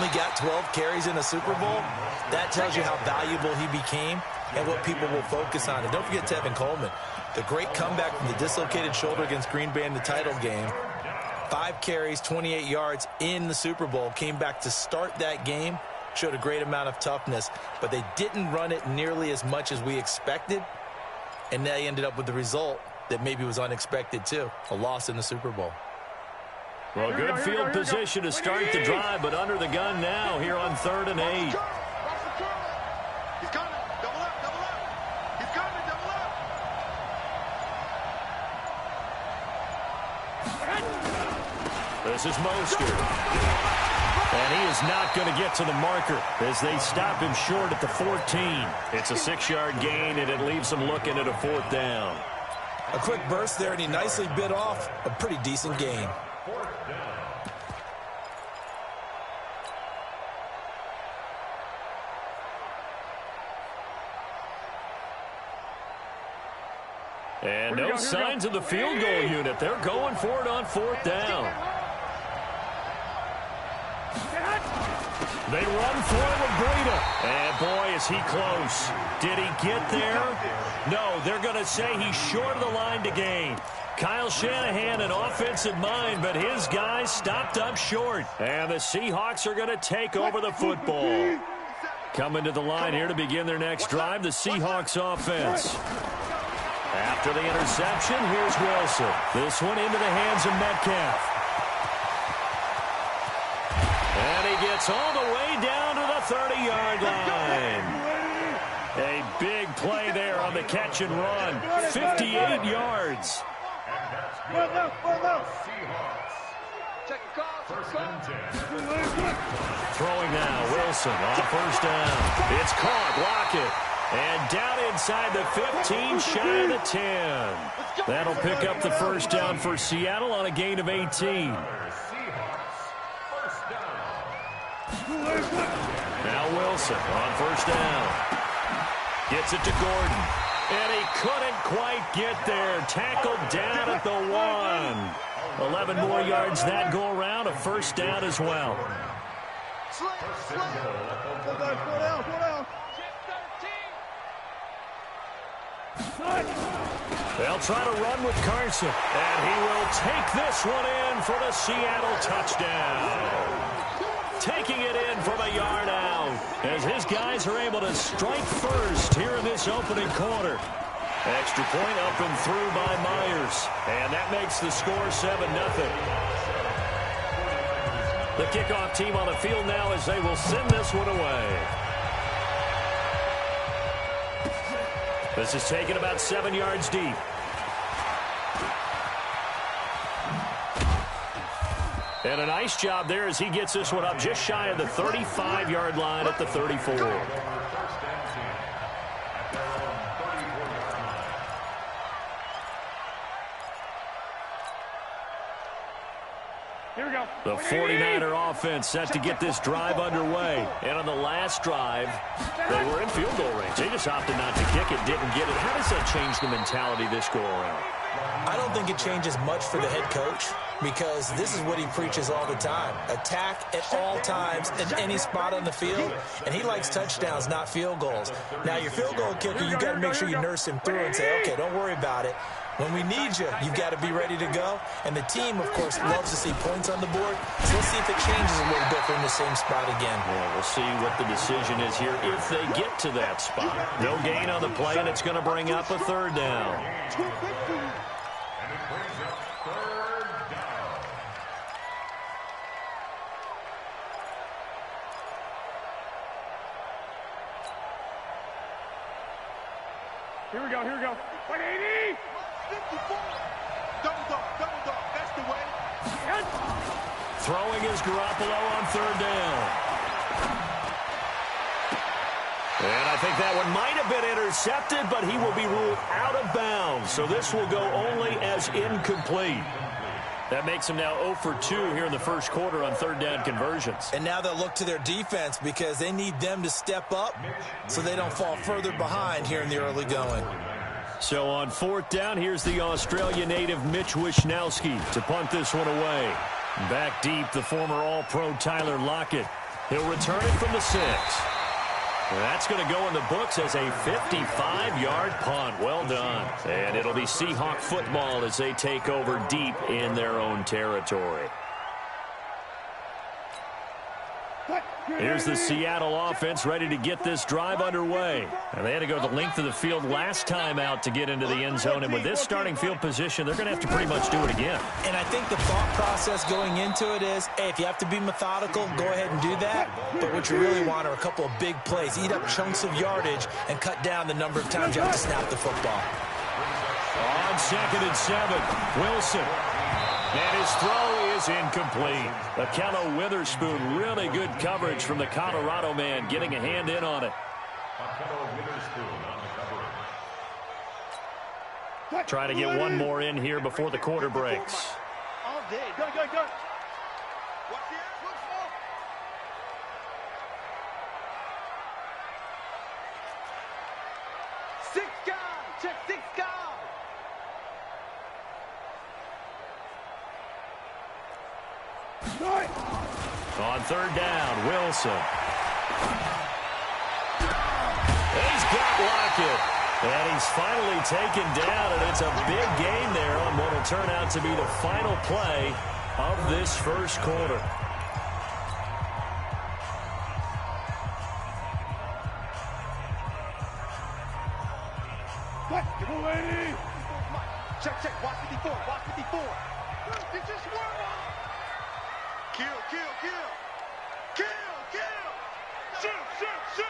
only got 12 carries in a Super Bowl, that tells you how valuable he became and what people will focus on. And don't forget Tevin Coleman, the great comeback from the dislocated shoulder against Green Bay in the title game. 5 carries, 28 yards in the Super Bowl, came back to start that game, showed a great amount of toughness, but they didn't run it nearly as much as we expected, and they ended up with the result that maybe was unexpected too, a loss in the Super Bowl. Well, good field position to start the drive, but under the gun now here on 3rd and 8. He's coming. Double up, double up. He's coming, double up. This is Mostert. And he is not going to get to the marker as they stop him short at the 14. It's a 6-yard gain, and it leaves them looking at a 4th down. A quick burst there, and he nicely bit off a pretty decent gain. And no signs of the field goal unit. They're going for it on 4th down. They run for it with Breida. And boy, is he close. Did he get there? No, they're going to say he's short of the line to gain. Kyle Shanahan, an offensive mind, but his guys stopped up short. And the Seahawks are going to take over the football. Coming to the line here to begin their next drive, the Seahawks offense. After the interception, here's Wilson. This one into the hands of Metcalf. And he gets all the way down to the 30-yard line. A big play there on the catch and run. 58 yards. Throwing now, Wilson on 1st down. It's caught, Lockett. And down inside the 15, shy of the 10. That'll pick up the 1st down for Seattle on a gain of 18. Now Wilson on 1st down. Gets it to Gordon. And he couldn't quite get there. Tackled down at the 1. 11 more yards that go around. A 1st down as well. They'll try to run with Carson. And he will take this one in for the Seattle touchdown. Taking it in from a yard out as his guys are able to strike first here in this opening quarter. Extra point up and through by Myers. And that makes the score 7-0. The kickoff team on the field now as they will send this one away. This is taken about 7 yards deep. And a nice job there as he gets this one up just shy of the 35-yard line at the 34. Here we go. The 49er offense set to get this drive underway. And on the last drive, they were in field goal range. They just opted not to kick it, didn't get it. How does that change the mentality this go around? I don't think it changes much for the head coach because this is what he preaches all the time. Attack at all times in any spot on the field, and he likes touchdowns, not field goals. Now, your field goal kicker, you've got to make sure you nurse him through and say, okay, don't worry about it. When we need you, you've got to be ready to go. And the team, of course, loves to see points on the board. So let's see if it changes a little bit from the same spot again. Well, we'll see what the decision is here if they get to that spot. No gain on the play, and it's going to bring up a 3rd down. Here we go, here we go. 180! 54. Double dog, that's the way. Throwing is Garoppolo on 3rd down. And I think that one might have been intercepted, but he will be ruled out of bounds. So this will go only as incomplete. That makes them now 0 for 2 here in the first quarter on 3rd down conversions. And now they'll look to their defense because they need them to step up so they don't fall further behind here in the early going. So on 4th down, here's the Australia native Mitch Wishnowsky to punt this one away. Back deep, the former All-Pro Tyler Lockett. He'll return it from the 6. That's going to go in the books as a 55-yard punt. Well done. And it'll be Seahawk football as they take over deep in their own territory. Here's the Seattle offense ready to get this drive underway. And they had to go the length of the field last time out to get into the end zone. And with this starting field position, they're going to have to pretty much do it again. And I think the thought process going into it is, hey, if you have to be methodical, go ahead and do that. But what you really want are a couple of big plays. Eat up chunks of yardage and cut down the number of times you have to snap the football. On 2nd and 7, Wilson. And his throw is incomplete. Akello Witherspoon, really good coverage from the Colorado man, getting a hand in on it. Trying to get one more in here before the quarter breaks. All day. Go. Watch the ass. Look for. Six guys. Check 6 guys. On 3rd down, Wilson. He's got Lockett. And he's finally taken down, and it's a big gain there on what will turn out to be the final play of this first quarter. Check. Watch 54. It's just one. Kill. Shoot.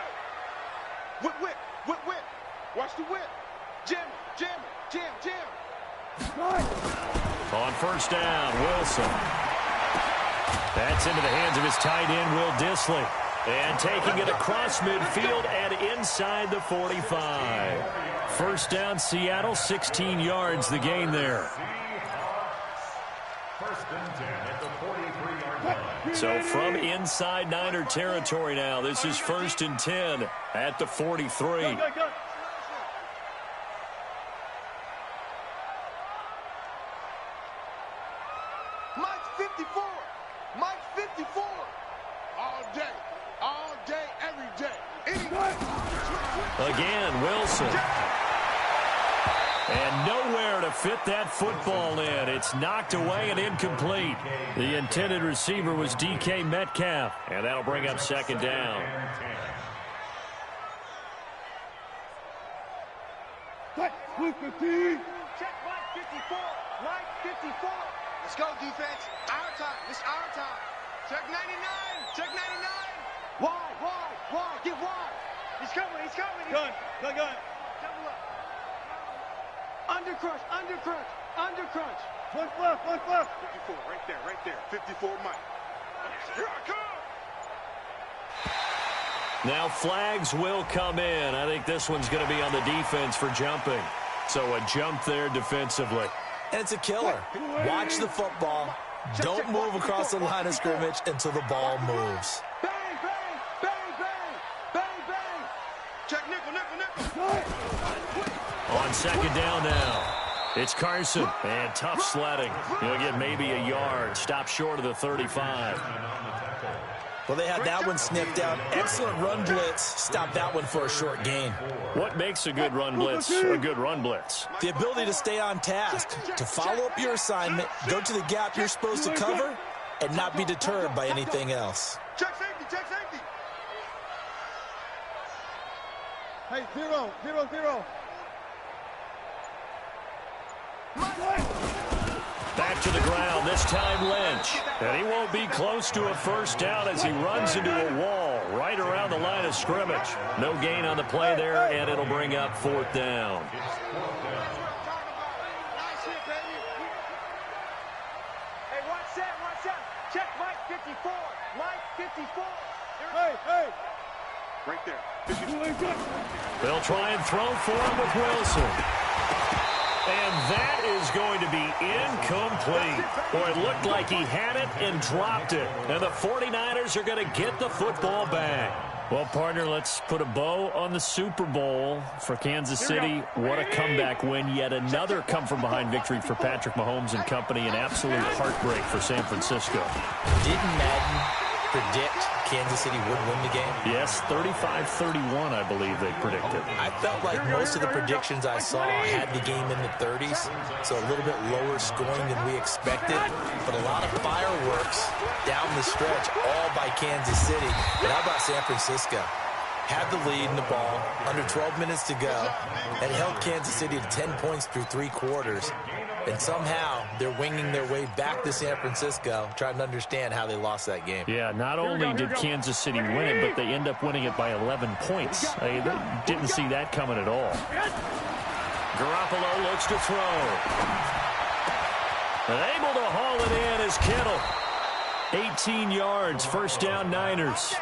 Whip. Watch the whip. Jam. On 1st down, Wilson. That's into the hands of his tight end, Will Dissly. And taking it across midfield and inside the 45. 1st down, Seattle, 16 yards the gain there. So from inside Niner territory now, this is 1st and 10 at the 43. Mike's 54. All day, every day. Again, Wilson. And nowhere to fit that football in. It's knocked away and incomplete. The intended receiver was DK Metcalf. And that'll bring up 2nd down. Check Mike 54. Mike 54. Let's go, defense. Our time. It's our time. Check 99. Why? Get wide. He's coming. Gun. Double up. Under crunch. One left. 54, right there. 54, Mike. Here I come. Now flags will come in. I think this one's going to be on the defense for jumping. So a jump there defensively. And it's a killer. Watch the football. Don't move across the line of scrimmage until the ball moves. Bang. Check nickel. On 2nd down now. It's Carson. And tough sledding. He'll get maybe a yard. Stop short of the 35. Well, they had that one sniffed out. Excellent run blitz. Stop that one for a short gain. What makes a good run blitz a good run blitz? The ability to stay on task, to follow up your assignment, go to the gap you're supposed to cover, and not be deterred by anything else. Check safety. Hey, 0. Back to the ground, this time Lynch. And he won't be close to a 1st down as he runs into a wall right around the line of scrimmage. No gain on the play there, and it'll bring up 4th down. Hey, watch that. Check Mike 54. Hey. Right there. They'll try and throw for him with Wilson. And that is going to be incomplete. Boy, it looked like he had it and dropped it. And the 49ers are going to get the football back. Well, partner, let's put a bow on the Super Bowl for Kansas City. What a comeback win. Yet another come-from-behind victory for Patrick Mahomes and company. An absolute heartbreak for San Francisco. Didn't Madden predict Kansas City would win the game? Yes, 35-31, I believe they predicted. I felt like most of the predictions I saw had the game in the 30s, so a little bit lower scoring than we expected, but a lot of fireworks down the stretch, all by Kansas City. But how about San Francisco? Had the lead in the ball, under 12 minutes to go, and held Kansas City to 10 points through 3 quarters. And somehow they're winging their way back to San Francisco, trying to understand how they lost that game. Yeah, not only did Kansas City win it, but they end up winning it by 11 points. They didn't see that coming at all. Garoppolo looks to throw. And able to haul it in is Kittle. 18 yards, first down Niners.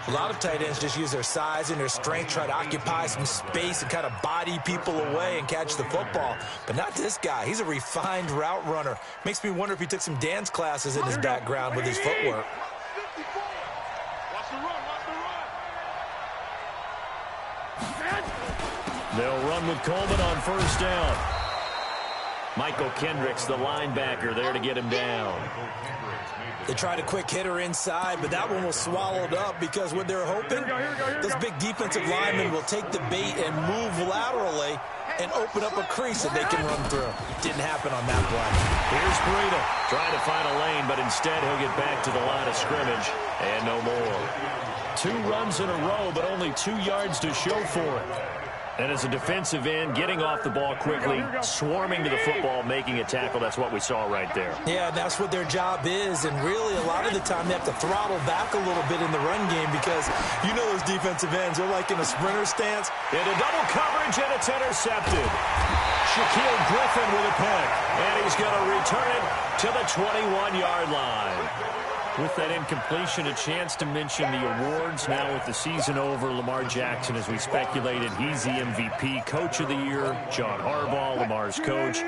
A lot of tight ends just use their size and their strength, try to occupy some space and kind of body people away and catch the football. But not this guy. He's a refined route runner. Makes me wonder if he took some dance classes in his background with his footwork. Watch the run, They'll run with Coleman on first down. Michael Kendricks, the linebacker, there to get him down. They tried a quick hitter inside, but that one was swallowed up because what they're hoping, those big defensive linemen will take the bait and move laterally and open up a crease that they can run through. Didn't happen on that play. Here's Breida trying to find a lane, but instead he'll get back to the line of scrimmage and no more. 2 runs in a row, but only 2 yards to show for it. And as a defensive end, getting off the ball quickly, swarming to the football, making a tackle, that's what we saw right there. Yeah, that's what their job is, and really a lot of the time they have to throttle back a little bit in the run game because you know those defensive ends, they're like in a sprinter stance. Into double coverage, and it's intercepted. Shaquille Griffin with a pick, and he's going to return it to the 21-yard line. With that incompletion, a chance to mention the awards. Now with the season over, Lamar Jackson, as we speculated, he's the MVP, Coach of the Year. John Harbaugh, Lamar's coach.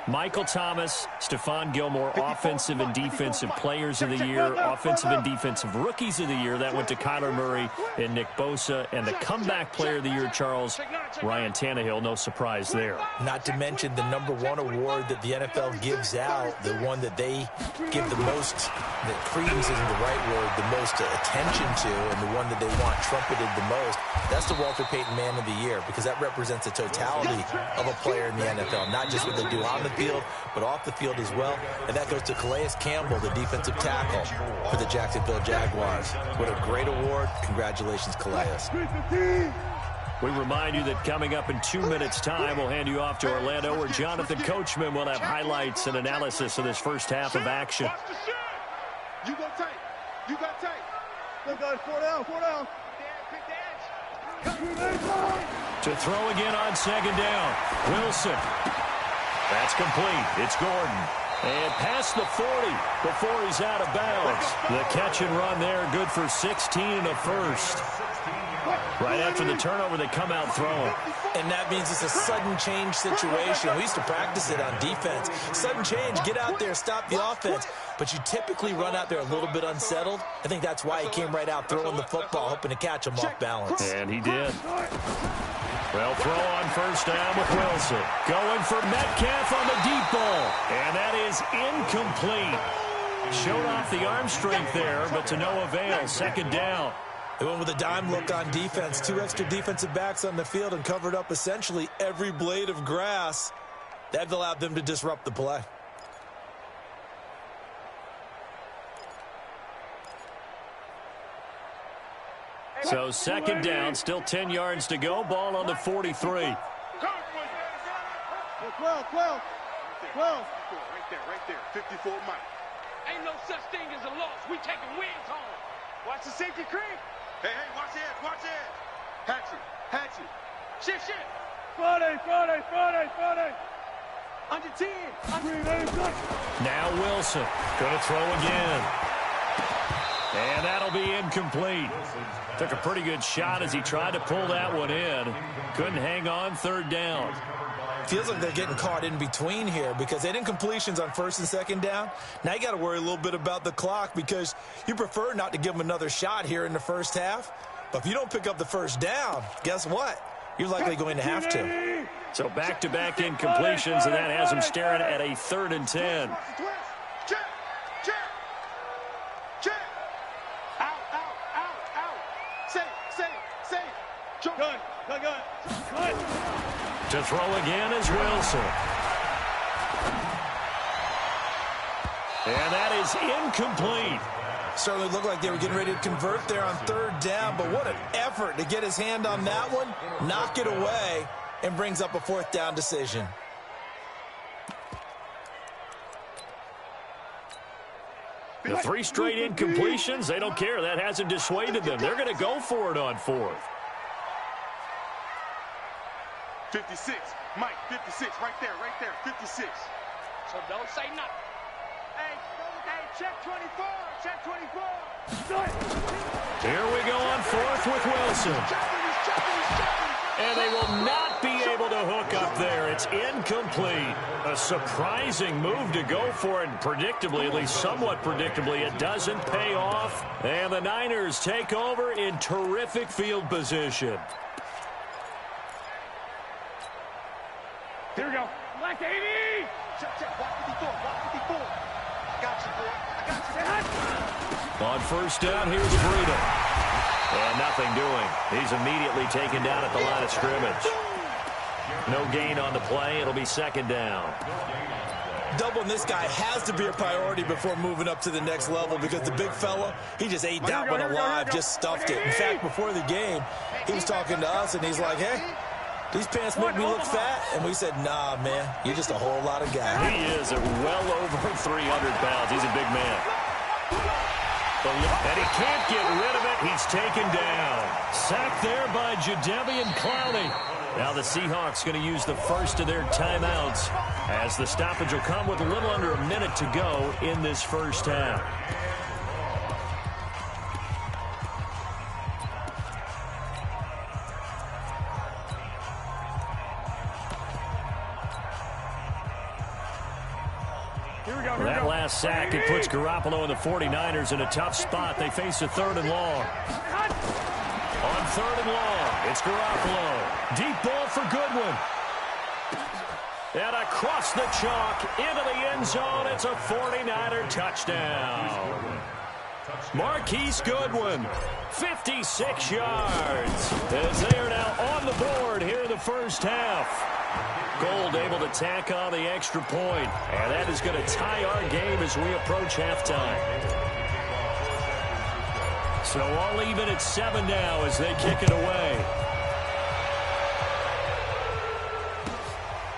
Michael Thomas, Stephon Gilmore, Offensive and Defensive Players of the Year, Offensive and Defensive Rookies of the Year. That went to Kyler Murray and Nick Bosa. And the Comeback Player of the Year, Charles, Ryan Tannehill. No surprise there. Not to mention the #1 award that the NFL gives out, the one that they give the most, that credence isn't the right word, the most attention to, and the one that they want trumpeted the most. That's the Walter Payton Man of the Year, because that represents the totality of a player in the NFL, not just what they do on the field, but off the field as well. And that goes to Calais Campbell, the defensive tackle for the Jacksonville Jaguars. What a great award. Congratulations, Calais. We remind you that coming up in 2 minutes' time, we'll hand you off to Orlando, where Jonathan Coachman will have highlights and analysis of this first half of action. You go tight. You got tight. Look, guys, 4 down, 4 down. To throw again on second down. Wilson. That's complete. It's Gordon. And past the 40 before he's out of bounds. The catch and run there, good for 16 and a first. Right after the turnover, they come out throwing. And that means it's a sudden change situation. We used to practice it on defense. Sudden change, get out there, stop the offense. But you typically run out there a little bit unsettled. I think that's why he came right out throwing the football, hoping to catch him off balance. And he did. Well, throw on first down with Wilson. Going for Metcalf on the deep ball. And that is incomplete. Showed off the arm strength there, but to no avail. Second down. They went with a dime look on defense. 2 extra defensive backs on the field and covered up essentially every blade of grass. That allowed them to disrupt the play. So second down, still 10 yards to go. Ball on the 43. 12. 12. Right there. 54 Mike. Ain't no such thing as a loss. We taking wins home. Watch the safety creep. Hey, watch it. Hatchet. Shit. Friday. Under 10. Now Wilson going to throw again. And that'll be incomplete. Took a pretty good shot as he tried to pull that one in. Couldn't hang on, third down. Feels like they're getting caught in between here because they had incompletions on first and second down. Now you got to worry a little bit about the clock because you prefer not to give them another shot here in the first half. But if you don't pick up the first down, guess what? You're likely going to have to. So back-to-back incompletions, and that has him staring at a 3rd and 10. Check. Out. To throw again is Wilson. And that is incomplete. Certainly looked like they were getting ready to convert there on third down, but what an effort to get his hand on that one, knock it away, and brings up a fourth down decision. The 3 straight incompletions, they don't care. That hasn't dissuaded them. They're going to go for it on fourth. 56. Mike, 56. Right there, 56. So don't say nothing. Hey, check 24. Check 24. Here we go on fourth with Wilson. And they will not be able to hook up there. It's incomplete. A surprising move to go for it. Predictably, at least somewhat predictably, it doesn't pay off. And the Niners take over in terrific field position. Here we go. Black 80. Check. Block 54. Block 54. I got you, boy. I got you. On first down, here's Breida. And nothing doing. He's immediately taken down at the line of scrimmage. No gain on the play. It'll be second down. Doubling this guy has to be a priority before moving up to the next level because the big fella, he just ate that one alive, just stuffed it. In fact, before the game, he was talking to us, and he's like, hey, these pants make me look fat. And we said, nah, man, you're just a whole lot of guy. He is at well over 300 pounds. He's a big man. And he can't get rid of it. He's taken down. Sacked there by Jadeveon Clowney. Now the Seahawks going to use the first of their timeouts as the stoppage will come with a little under a minute to go in this first half. That last sack, it puts Garoppolo and the 49ers in a tough spot. They face a 3rd and long. On 3rd and long, it's Garoppolo. Deep ball for Goodwin. And across the chalk, into the end zone, it's a 49er touchdown. Marquise Goodwin, 56 yards, as they are now on the board here in the first half. Gold able to tack on the extra point, and that is going to tie our game as we approach halftime. So all even at 7 now as they kick it away.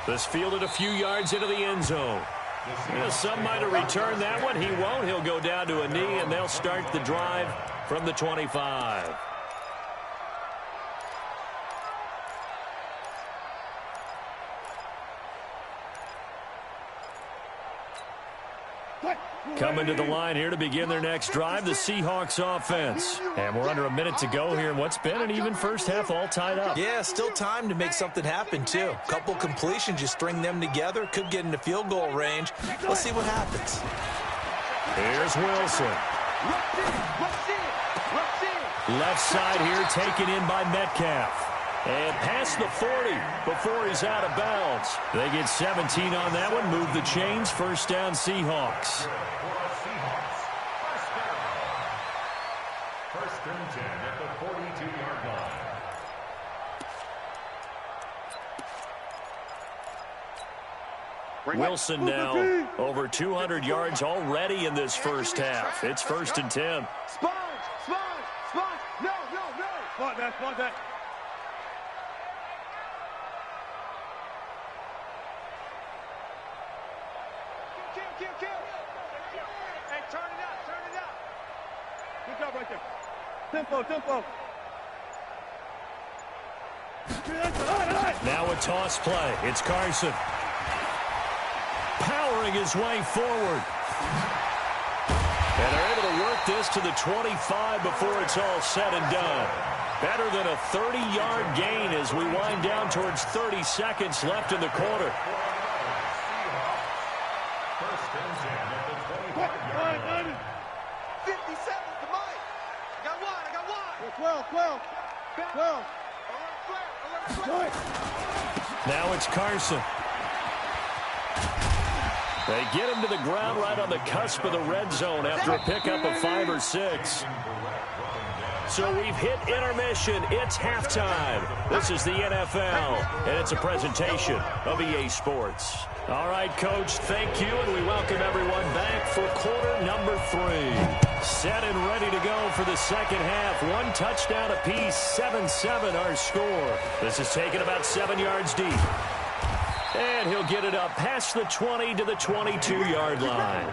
This fielded a few yards into the end zone. Some might have returned that one. He won't. He'll go down to a knee, and they'll start the drive from the 25. Coming to the line here to begin their next drive, the Seahawks offense. And we're under a minute to go here in what's been an even first half, all tied up. Yeah, still time to make something happen, too. Couple completions, you string them together, could get into field goal range. Let's see what happens. Here's Wilson. Left side here taken in by Metcalf. And past the 40 before he's out of bounds. They get 17 on that one, move the chains, first down Seahawks. First and 10 at the 42-yard line. Wilson now over 200 yards already in this first half. It's first and 10. Sponge. No. Spot that. Kill. Hey, turn it up. Good job right there. Tempo. Now a toss play. It's Carson. Powering his way forward. And they're able to work this to the 25 before it's all said and done. Better than a 30-yard gain as we wind down towards 30 seconds left in the quarter. First and 10 at the 25-yard line. 57 to Mike. I got one. 12. Now it's Carson. They get him to the ground right on the cusp of the red zone after a pickup of 5 or 6. So we've hit intermission. It's halftime. This is the NFL, and it's a presentation of EA Sports. All right, Coach, thank you, and we welcome everyone back for quarter number 3. Set and ready to go for the second half. 1 touchdown apiece, 7-7 our score. This is taken about 7 yards deep. And he'll get it up past the 20 to the 22-yard line.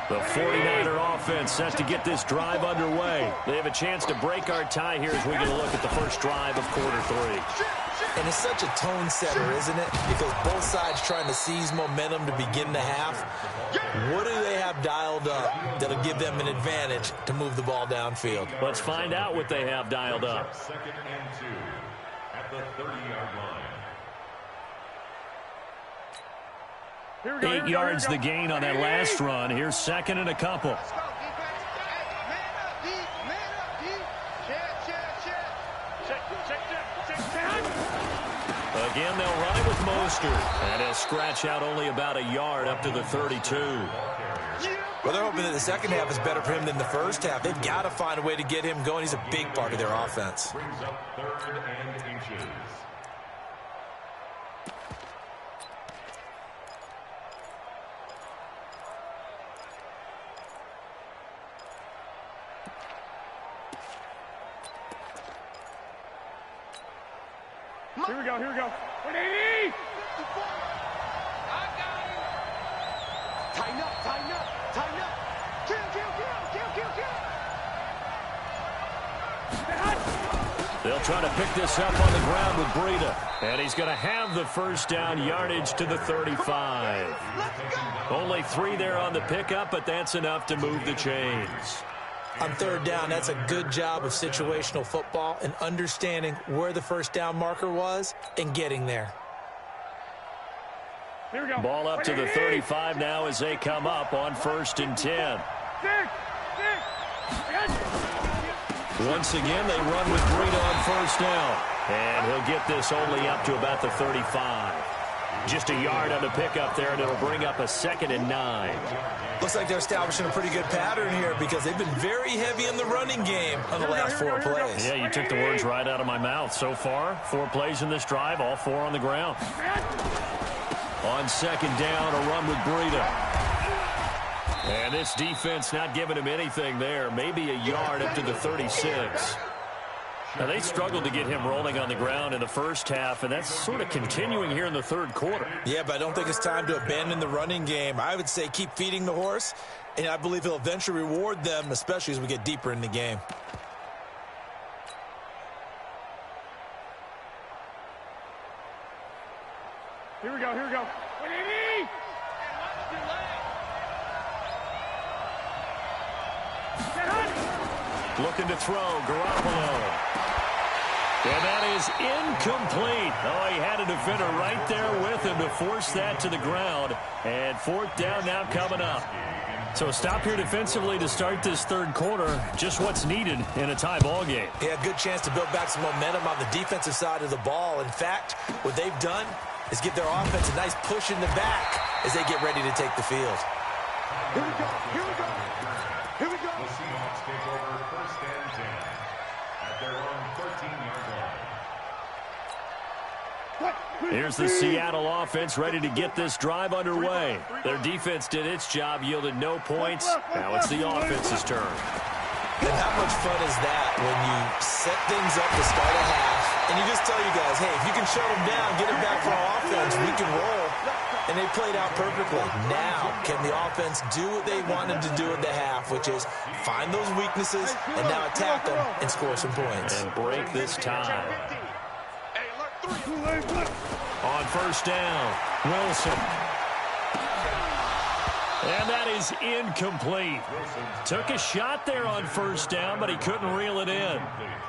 The 49er offense set to get this drive underway. They have a chance to break our tie here as we get a look at the first drive of quarter 3. And it's such a tone setter, isn't it? Because both sides trying to seize momentum to begin the half. What do they have dialed up that'll give them an advantage to move the ball downfield? Let's find out what they have dialed up. 2nd and 2 at the 30-yard line. 8 yards the gain on that last run. Here's 2nd and a couple. Again, they'll run it with Mostert. And he'll scratch out only about a yard up to the 32. Well, they're hoping that the second half is better for him than the first half. They've got to find a way to get him going. He's a big part of their offense. Brings up 3rd and inches. Here we go. 180! I got him. Tighten up. Kill. They'll try to pick this up on the ground with Breida. And he's going to have the first down, yardage to the 35. Only 3 there on the pickup, but that's enough to move the chains. On 3rd down, that's a good job of situational football and understanding where the first down marker was and getting there. Here we go. Ball up to the 35 now as they come up on 1st and 10. Once again, they run with Breida on 1st down. And he'll get this only up to about the 35. Just a yard on the pickup there, and it'll bring up a 2nd and 9. Looks like they're establishing a pretty good pattern here because they've been very heavy in the running game on the last 4 plays. Yeah, you took the words right out of my mouth. So far, 4 plays in this drive, all 4 on the ground. On 2nd down, a run with Breida. And this defense not giving him anything there. Maybe a yard up to the 36. Now, they struggled to get him rolling on the ground in the first half, and that's sort of continuing here in the 3rd quarter. Yeah, but I don't think it's time to abandon the running game. I would say keep feeding the horse, and I believe he'll eventually reward them, especially as we get deeper in the game. Here we go. 180! Looking to throw, Garoppolo. And that is incomplete. Oh, he had a defender right there with him to force that to the ground. And 4th down now coming up. So a stop here defensively to start this 3rd quarter. Just what's needed in a tie ball game. Yeah, good chance to build back some momentum on the defensive side of the ball. In fact, what they've done is give their offense a nice push in the back as they get ready to take the field. Here we go. The Seahawks take over 1st and 10 at their own 13-yard line. Here's the Seattle offense ready to get this drive underway. Their defense did its job, yielded no points. Now it's the offense's turn. And how much fun is that when you set things up to start a half and you just tell you guys, hey, if you can shut them down, get them back for our offense, we can roll. And they played out perfectly. Now, can the offense do what they wanted to do at the half, which is find those weaknesses and now attack them and score some points. And break this tie. On 1st down, Wilson. And that is incomplete. Took a shot there on 1st down, but he couldn't reel it in.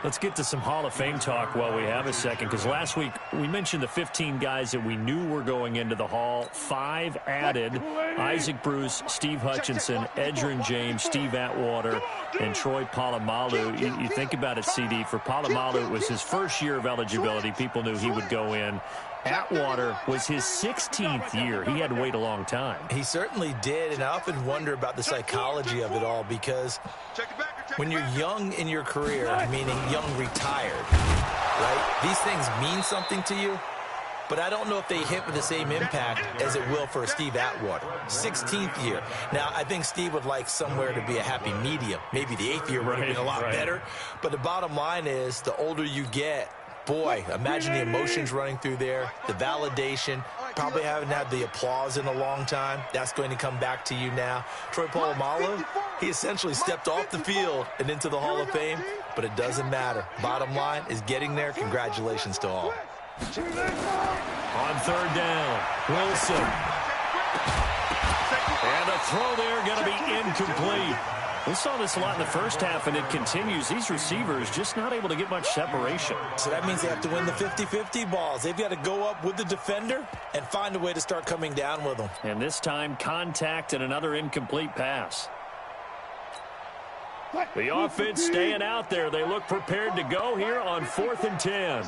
Let's get to some Hall of Fame talk while we have a second, because last week we mentioned the 15 guys that we knew were going into the Hall. 5 added: Isaac Bruce, Steve Hutchinson, Edgerrin James, Steve Atwater, and Troy Polamalu. You think about it, CD. For Polamalu, it was his first year of eligibility. People knew he would go in. Atwater was his 16th year. He had to wait a long time. He certainly did, and I often wonder about the psychology of it all, because when you're young in your career, meaning young retired, right, these things mean something to you, but I don't know if they hit with the same impact as it will for Steve Atwater. 16th year. Now, I think Steve would like somewhere to be a happy medium. Maybe the 8th year would have been a lot better, but the bottom line is the older you get, boy, imagine the emotions running through there, the validation, probably haven't had the applause in a long time. That's going to come back to you now. Troy Polamalu, he essentially stepped off the field and into the Hall of Fame, but it doesn't matter. Bottom line is getting there. Congratulations to all. On third down, Wilson. And a throw there going to be incomplete. We saw this a lot in the first half, and it continues. These receivers just not able to get much separation. So that means they have to win the 50-50 balls. They've got to go up with the defender and find a way to start coming down with them. And this time, contact and another incomplete pass. The offense staying out there. They look prepared to go here on 4th and 10.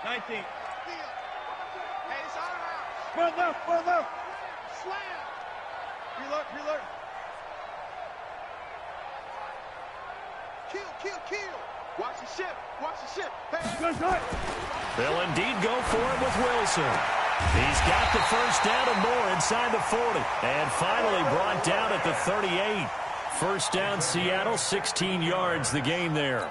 19. Hey, it's our house. Foot left. Slam. Reload. Kill. Watch the ship. Hey. They'll indeed go for it with Wilson. He's got the first down and more inside the 40. And finally brought down at the 38. First down, Seattle, 16 yards the gain there.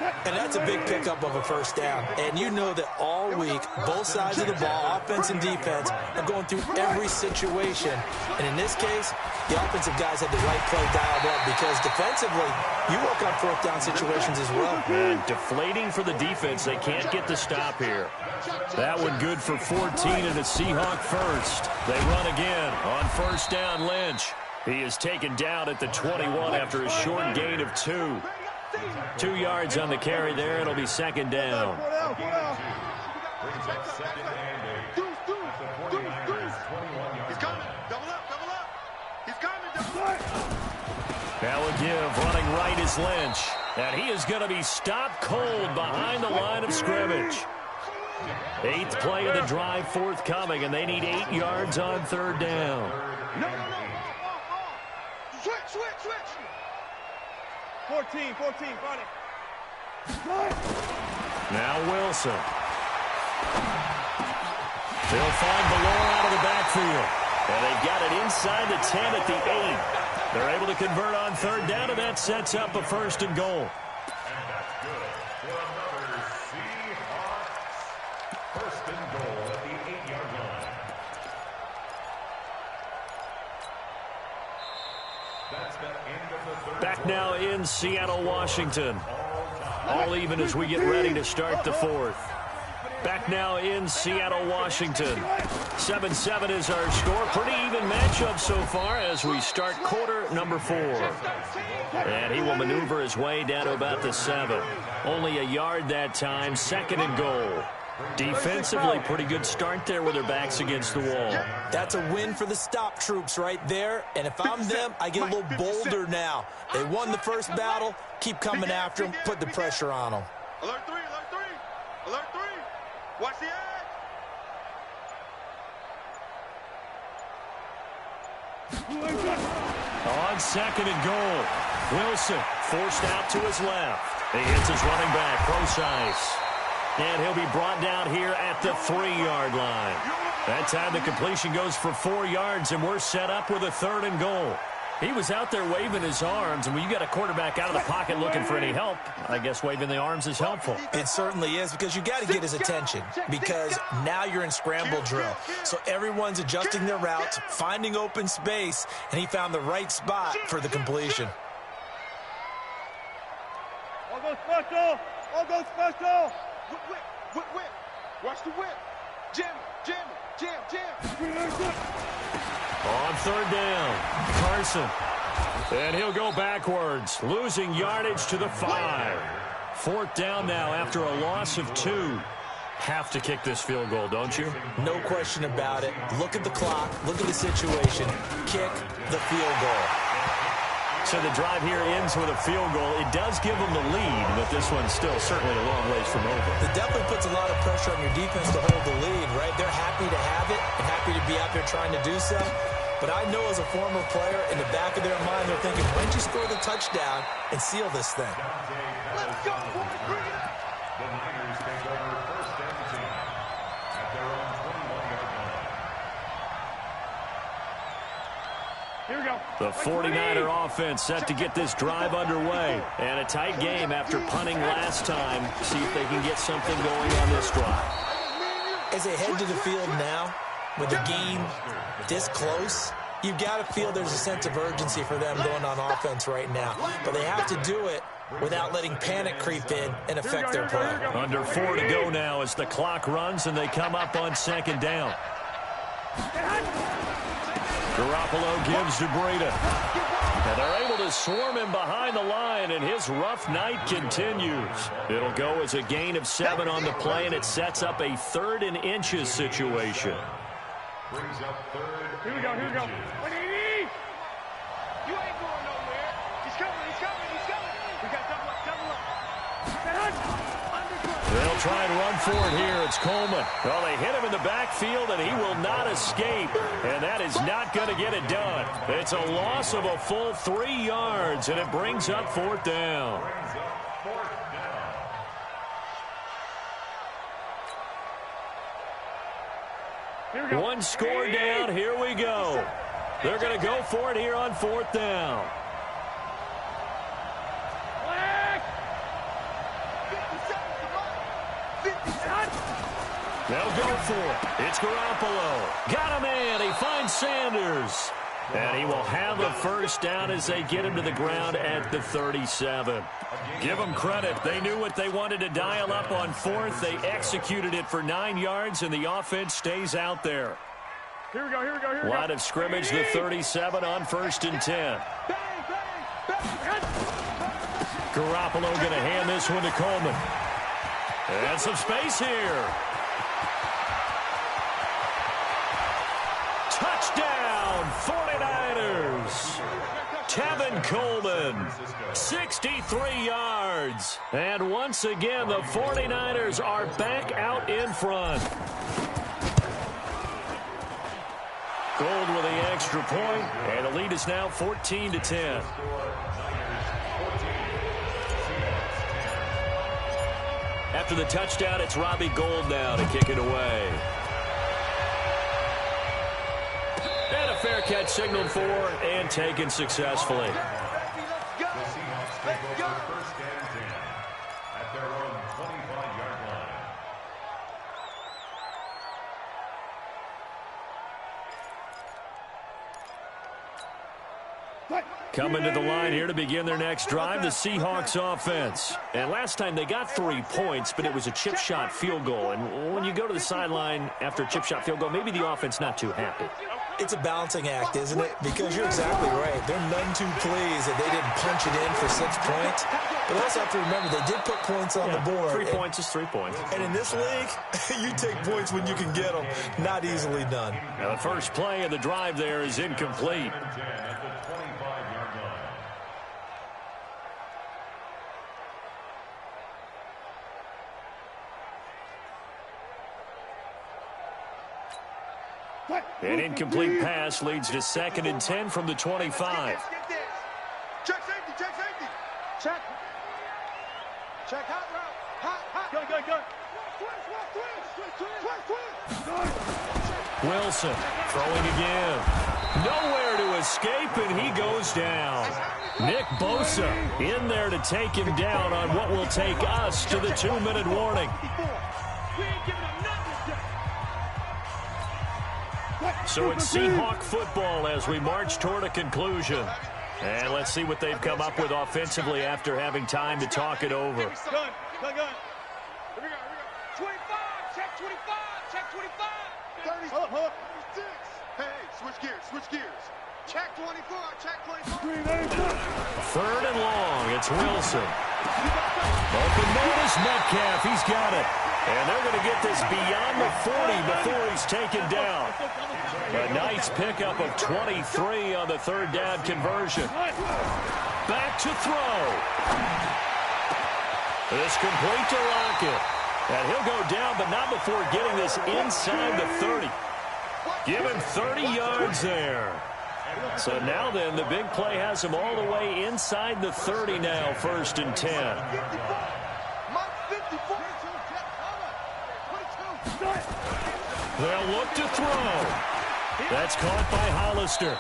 And that's a big pickup of a first down. And you know that all week, both sides of the ball, offense and defense, are going through every situation. And in this case, the offensive guys had the right play dialed up, because defensively, you work on 4th down situations as well. And deflating for the defense. They can't get the stop here. That one good for 14 and a Seahawk first. They run again on first down, Lynch. He is taken down at the 21 after a short gain of 2. 2 yards on the carry there. It'll be second down. Brings up second and 8. The 49ers, 21 yards. He's coming. Double up. He's coming. Now a give. Running right is Lynch. And he is going to be stopped cold behind the line of scrimmage. 8th play of the drive forthcoming, and they need 8 yards on third down. No. Switch. 14, buddy. Now Wilson. They'll find Valor out of the backfield. And they've got it inside the 10 at the 8. They're able to convert on third down, and that sets up a first and goal. And that's good for another Seahawks. First and goal at the 8-yard line. That's the end of the third. Back now in Seattle, Washington. All even as we get ready to start the 4th. Back now in Seattle, Washington. 7-7 is our score. Pretty even matchup so far as we start quarter number 4. And he will maneuver his way down to about the 7. Only a yard that time. Second and goal. Defensively, pretty good start there with their backs against the wall. That's a win for the stop troops right there. And if I'm them, I get a little bolder now. They won the first battle. Keep coming after them. Put the pressure on them. Alert 3. Watch the edge. On second and goal, Wilson forced out to his left. He hits his running back, Procise. And he'll be brought down here at the 3-yard line. That time the completion goes for 4 yards, and we're set up with a third and goal. He was out there waving his arms, and when you got a quarterback out of the pocket looking for any help, I guess waving the arms is helpful. It certainly is, because you got to get his attention, because now you're in scramble drill. So everyone's adjusting their routes, finding open space, and he found the right spot for the completion. All go special. Whip. Watch the whip. Jam. On third down, Carson. And he'll go backwards, losing yardage to the 5. 4th down now after a loss of 2. Have to kick this field goal, don't you? No question about it. Look at the clock. Look at the situation. Kick the field goal. So the drive here ends with a field goal. It does give them the lead, but this one's still certainly a long ways from over. It definitely puts a lot of pressure on your defense to hold the lead, right? They're happy to have it and happy to be out there trying to do so. But I know as a former player, in the back of their mind, they're thinking, why don't you score the touchdown and seal this thing? Let's go, boys. Bring it up. The Niners take over first and 10 at their own 21-yard line. Here we go. The 49er offense set to get this drive underway. And a tight game after punting last time. See if they can get something going on this drive. As they head to the field now, with the game this close, you've got to feel there's a sense of urgency for them going on offense right now. But they have to do it without letting panic creep in and affect their play. Under 4 to go now as the clock runs and they come up on second down. Garoppolo gives to Breida. And they're able to swarm him behind the line, and his rough night continues. It'll go as a gain of 7 on the play, and it sets up a 3rd and inches situation. Brings up 3rd. Here we go. 180. You ain't going nowhere. He's coming. We got double up. They'll try and run for it here. It's Coleman. Well, they hit him in the backfield, and he will not escape. And that is not going to get it done. It's a loss of a full 3 yards, and it brings up 4th down. One score down. Here we go. They're going to go for it here on 4th down. They'll go for it. It's Garoppolo. Got him in. He finds Sanders. And he will have a first down as they get him to the ground at the 37. Give them credit. They knew what they wanted to dial up on 4th. They executed it for 9 yards, and the offense stays out there. Here we go. Line of scrimmage, the 37 on 1st and 10. Garoppolo going to hand this one to Coleman. And some space here. Touchdown, 49ers. Tevin Coleman, 63 yards. And once again, the 49ers are back out in front. Gold with the extra point, and the lead is now 14-10. After the touchdown, it's Robbie Gould now to kick it away. And a fair catch signaled for and taken successfully. The Seahawks take over first and 10 at their own 25-yard line. Coming to the line here to begin their next drive, the Seahawks offense. And last time they got 3 points, but it was a chip shot field goal. And when you go to the sideline after a chip shot field goal, maybe the offense not too happy. It's a balancing act, isn't it? Because you're exactly right. They're none too pleased that they didn't punch it in for 6 points. But also have to remember, they did put points on the board. 3 points is 3 points. And in this league, you take points when you can get them. Not easily done. Now the first play of the drive there is incomplete. An incomplete pass leads to 2nd and 10 from the 25. Check safety. Check hot route. Go. Twist. Wilson throwing again. Nowhere to escape, and he goes down. Nick Bosa in there to take him down on what will take us to the 2-minute warning. So it's Seahawk football as we march toward a conclusion. And let's see what they've come up with offensively after having time to talk it over. Gun. Here we go. 25. Check 25. 30. Hold up. 36. Hey, switch gears. Check 24. 3rd and long. It's Wilson. Open notice, Metcalf. He's got it. And they're going to get this beyond the 40 before he's taken down. A nice pickup of 23 on the 3rd down conversion. Back to throw. It's complete to Lockett. And he'll go down, but not before getting this inside the 30. Give him 30 yards there. So now then, the big play has him all the way inside the 30 now, 1st and 10. They'll look to throw. That's caught by Hollister.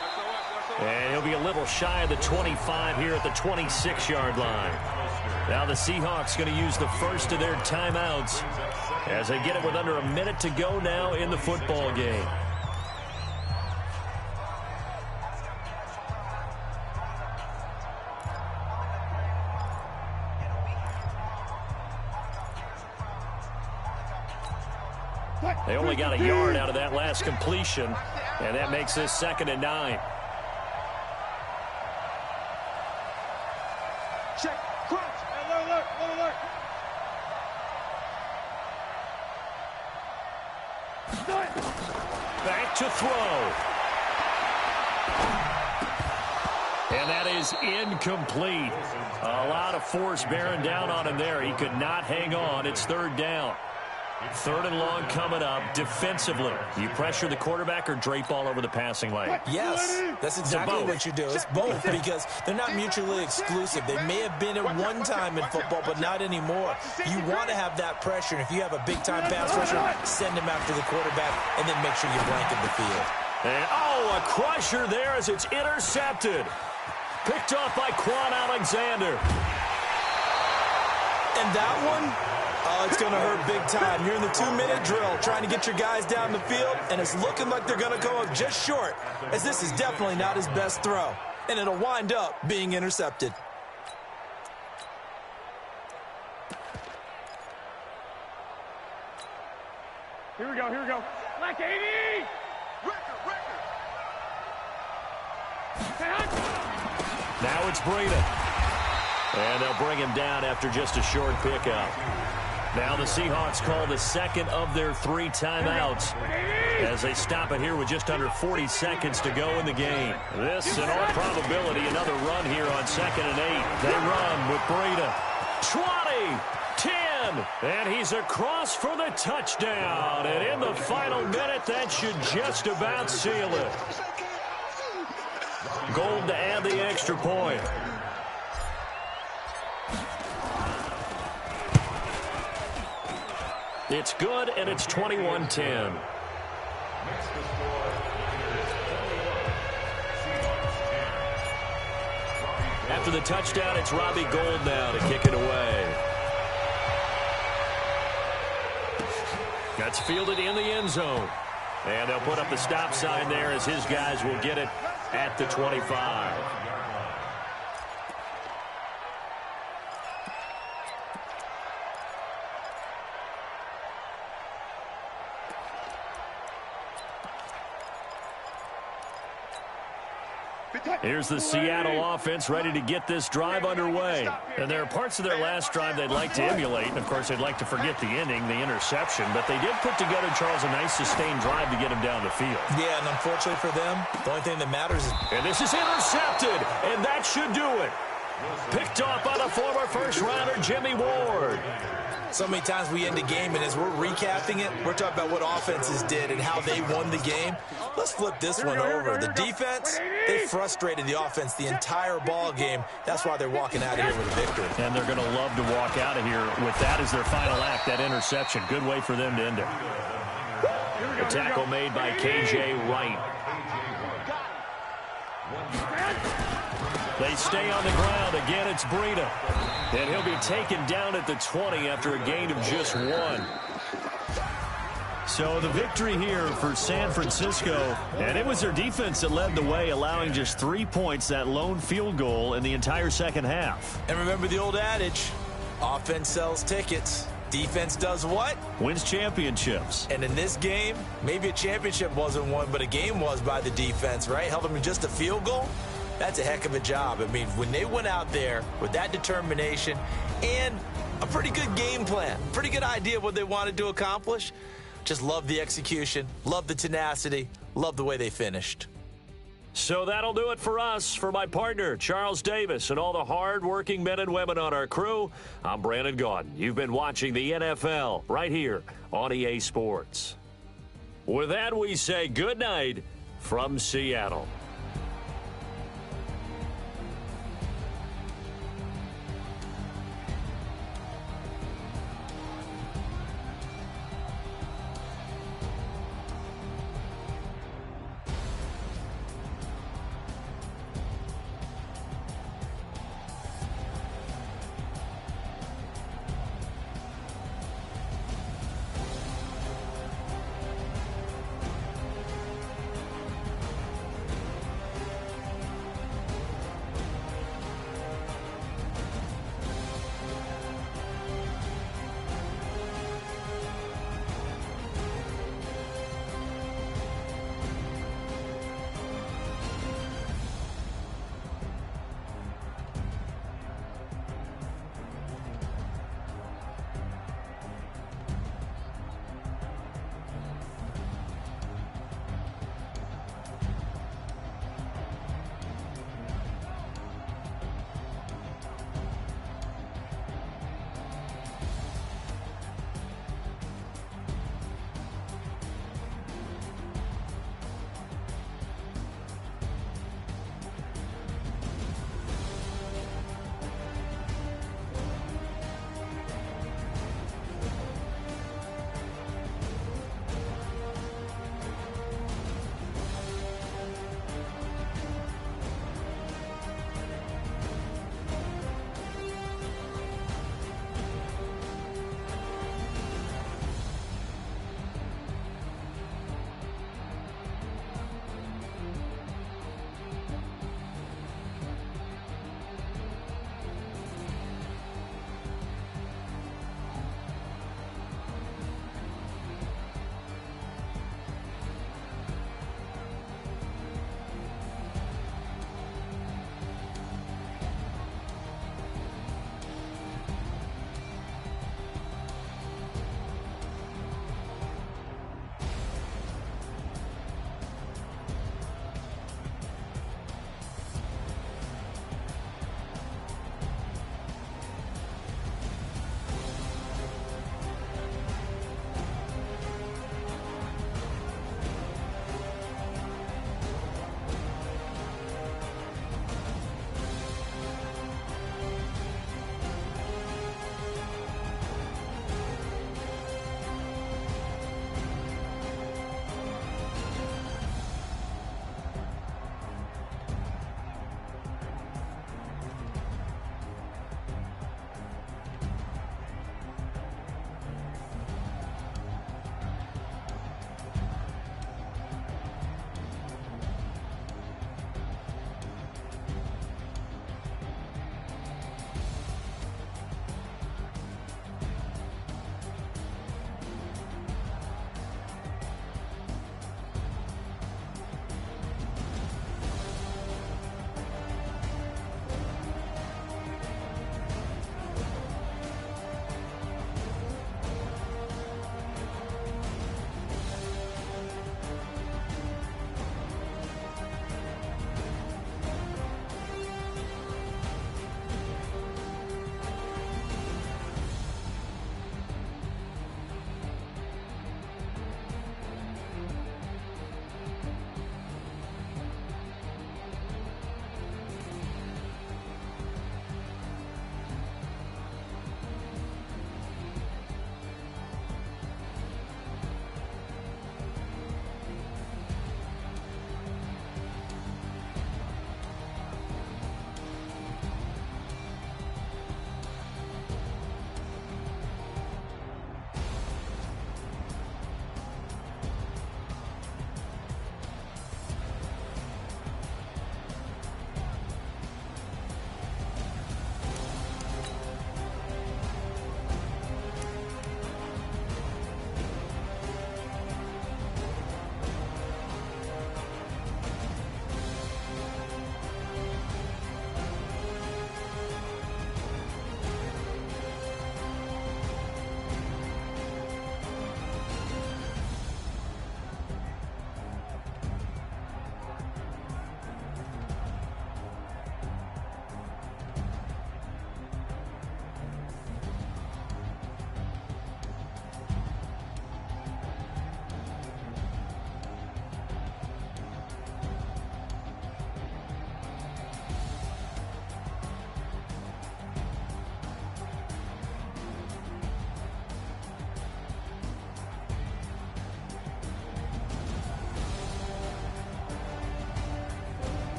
And he'll be a little shy of the 25 here at the 26-yard line. Now the Seahawks going to use the first of their timeouts as they get it with under a minute to go now in the football game. They only got a yard out of that last completion, and that makes this 2nd and 9. Check, crunch, alert, alert. Back to throw. And that is incomplete. A lot of force bearing down on him there. He could not hang on. It's 3rd down. 3rd and long coming up. Defensively, you pressure the quarterback or drape all over the passing lane? Yes, that's exactly what you do. It's both because they're not mutually exclusive. They may have been at one time in football, but not anymore. You want to have that pressure. And if you have a big-time pass rusher, send him after the quarterback and then make sure you blanket the field. And, a crusher there as it's intercepted. Picked off by Quan Alexander. And that one, it's going to hurt big time. You're in the 2-minute drill trying to get your guys down the field, and it's looking like they're going to come up just short, as this is definitely not his best throw, and it'll wind up being intercepted. Here we go. Black 80! Now it's Breida. And they'll bring him down after just a short pickup. Now the Seahawks call the 2nd of their 3 timeouts as they stop it here with just under 40 seconds to go in the game. This, in all probability, another run here on 2nd and 8. They run with Breida. 20, 10, and he's across for the touchdown. And in the final minute, that should just about seal it. Gold to add the extra point. It's good, and it's 21-10. After the touchdown, it's Robbie Gould now to kick it away. That's fielded in the end zone. And they'll put up the stop sign there as his guys will get it at the 25. Here's the Seattle offense ready to get this drive underway. And there are parts of their last drive they'd like to emulate. And, of course, they'd like to forget the ending, the interception. But they did put together, Charles, a nice sustained drive to get him down the field. Yeah, and unfortunately for them, the only thing that matters is... And this is intercepted, and that should do it. Picked off by the former first-rounder, Jimmy Ward. So many times we end a game, and as we're recapping it, we're talking about what offenses did and how they won the game. Let's flip this one over. The defense, they frustrated the offense the entire ball game. That's why they're walking out of here with a victory. And they're going to love to walk out of here with that as their final act, that interception. Good way for them to end it. The tackle made by K.J. Wright. They stay on the ground. Again, it's Breida. And he'll be taken down at the 20 after a gain of just 1. So the victory here for San Francisco, and it was their defense that led the way, allowing just 3 points, that lone field goal in the entire second half. And remember the old adage, offense sells tickets. Defense does what? Wins championships. And in this game, maybe a championship wasn't won, but a game was by the defense, right? Held them to just a field goal. That's a heck of a job. I mean, when they went out there with that determination and a pretty good game plan, pretty good idea of what they wanted to accomplish, just love the execution, love the tenacity, love the way they finished. So that'll do it for us. For my partner, Charles Davis, and all the hard-working men and women on our crew, I'm Brandon Gaudin. You've been watching the NFL right here on EA Sports. With that, we say good night from Seattle.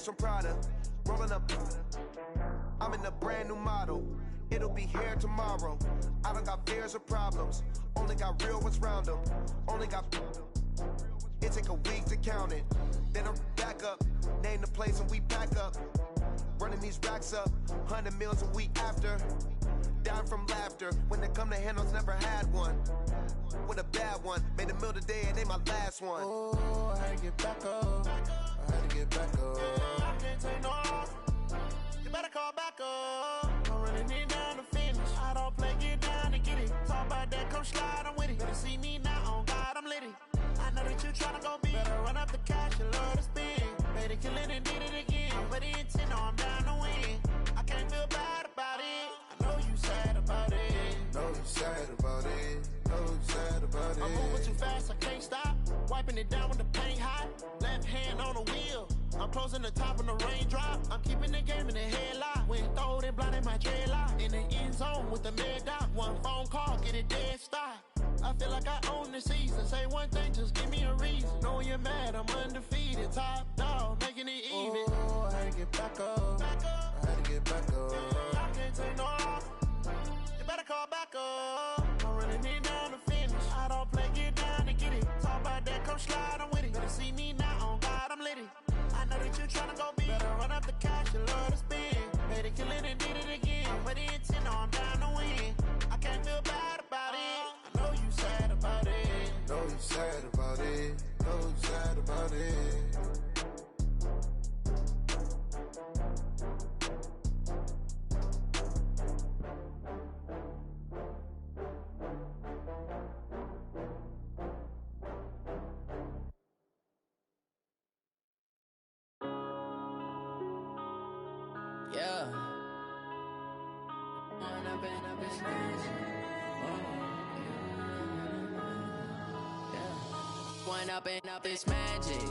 from Prada, rolling up. I'm in a brand new model. It'll be here tomorrow. I don't got fears or problems. Only got real ones round them. Only got. It take a week to count it. Then I'm back up. Name the place and we pack up. Running these racks up. 100 meals a week after. Down from laughter. When they come to handles, never had one. With a bad one. Made a meal today and they my last one. Oh, I had to get back up. I had to get back up. I can't take no off. You better call back up. I'm running it down to finish. I don't play, get down and get it. Talk about that, come slide, I'm with it. Better see me now, on God, I'm litty. I know that you tryna go big. Better run up the cash, you love to spin. Better kill it and did it again. But the intent, no, I'm down to win. I can't feel bad about it. I know you sad about it. Know you sad about it. Know you sad about it. I'm moving too fast, I can't stop. Wiping it down when the paint hot. Left hand on the wheel. I'm closing the top when the raindrop. I'm keeping the game in the headlock. When throwed and blinded my dreadlock. In the end zone with the mad dot. One phone call, get it dead stop. I feel like I own the season. Say one thing, just give me a reason. Knowing you're mad, I'm undefeated. Top dog, making it even. Oh, I had to get back up. I had to get back up. I can't take no off. You better call back up. I'm running it down to finish. I don't play, get down and get it. Talk about that, come slide, I'm with it. Better see me now, on God, I'm litty. I know that you tryna go big. Better run up the cash, you love to spin. Better kill it and did it again. But the intent, no, I'm down to win. I can't feel bad about it. I know you sad about it. Know you sad about it. Know you sad about it. Yeah. One up and up is magic.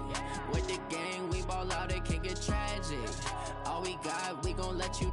With the gang, we ball out, it can get tragic. All we got, we gon' let you